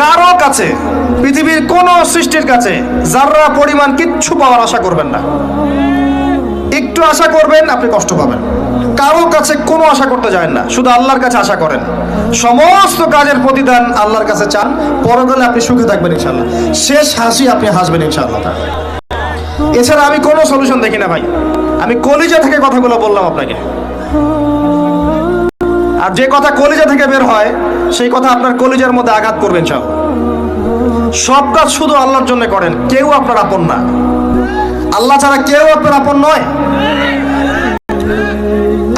কারো কাছে, পৃথিবীর কোন সৃষ্টির কাছে যাররা পরিমাণ কিচ্ছু পাওয়ার আশা করবেন না। একটু আশা করবেন আপনি কষ্ট পাবেন। কারো কাছে কোনো আশা করতে যাবেন না, শুধু আল্লাহর কাছে আশা করেন। সমস্ত কাজের প্রতিদান আল্লাহর কাছে চান, পরকালে আপনি সুখে থাকবেন ইনশাআল্লাহ। শেষ হাসি আপনি হাসবেন ইনশাআল্লাহ। এছাড়া আমি কোনো সলিউশন দেখি না ভাই। আমি কলিজা থেকে কথাগুলো বললাম আপনাকে, আর যে কথা কলিজা থেকে বের হয় সেই কথা আপনার কলিজার মধ্যে আঘাত করবেন ইনশাআল্লাহ। সব কাজ শুধু আল্লাহর জন্য করেন, কেউ আপনার আপন না। আল্লাহ ছাড়া কেউ আপনার আপন নয়।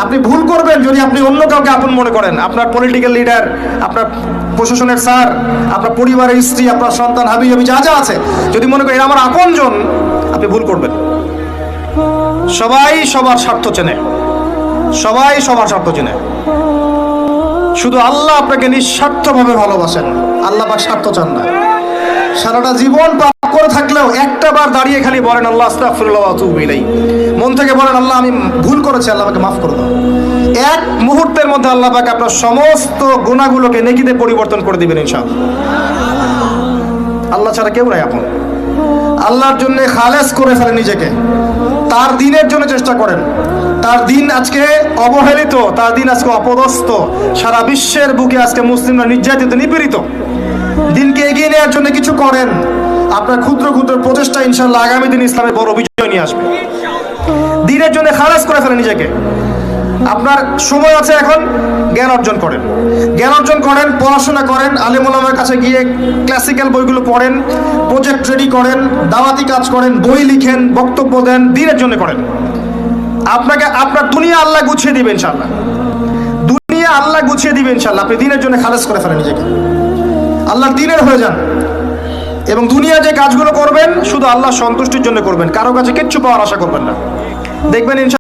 আপনি ভুল করবেন যদি আপনি অন্য কাউকে আপন মনে করেন। আপনার পলিটিক্যাল লিডার, আপনার প্রশাসনের স্যার, আপনার পরিবারের স্ত্রী, আপনার সন্তান, হাবি হাবি যা যা আছে, যদি মনে করেন আমার আপনজন, আপনি ভুল করবেন। সবাই সবার স্বার্থ চেনে, সবাই সবার স্বার্থ চেনে। শুধু আল্লাহ আপনাকে নিঃস্বার্থভাবে ভালোবাসেন, আল্লাহ পাক স্বার্থ চান না। সারাটা জীবন পাপ করে থাকলেও একটা বার দাঁড়িয়ে খালি বলেন আল্লাহ আস্তাগফিরুল্লাহ ওয়া আতুবু ইলাইহি, মন থেকে বলেন আল্লাহ আমি ভুল করেছি, আল্লাহ আমাকে মাফ করে দাও। এক মুহূর্তের মধ্যে আল্লাহ পাক আপনার সমস্ত গুনাহগুলোকে নেকিতে পরিবর্তন করে দিবেন ইনশাআল্লাহ। আল্লাহ ছাড়া কেউ নাই আপন। আল্লাহর জন্য খালেস করে ফেলেন নিজেকে, তার দিনের জন্য চেষ্টা করেন। তার দিন আজকে অবহেলিত, তার দিন আজকে অপদস্থ। সারা বিশ্বের বুকে আজকে মুসলিমরা নির্যাতিত, নিপীড়িত। দিনকে এগিয়ে নেওয়ার জন্য কিছু করেন। আপনার ক্ষুদ্র ক্ষুদ্র প্রচেষ্টা ইনশাআল্লাহ আগামী দিন ইসলামের বড় বিজয় নিয়ে আসবে। দিনের জন্য খালেস করে ফেলেন নিজেকে। আপনার সময় আছে এখন, জ্ঞান অর্জন করেন, জ্ঞান অর্জন করেন, পড়াশোনা করেন, আলেম ওলামার কাছে গিয়ে ক্লাসিক্যাল বইগুলো পড়েন, প্রজেক্ট রেডি করেন, দাওয়াতি কাজ করেন, বই লিখেন, বক্তব্য দেন, দিনের জন্য করেন। আপনাকে আপনার দুনিয়া আল্লাহ গুছিয়ে দিবেন ইনশাআল্লাহ। দুনিয়া আল্লাহ গুছিয়ে দিবেন ইনশাআল্লাহ। আপনি দিনের জন্য খালেস করে ফেলেন নিজেকে, আল্লাহর দিনের হয়ে যান। এবং দুনিয়া যে কাজগুলো করবেন শুধু আল্লাহ সন্তুষ্টির জন্য করবেন, কারো কাছে কিচ্ছু পাওয়ার আশা করবেন না। দেখবেন ইনশাআল্লাহ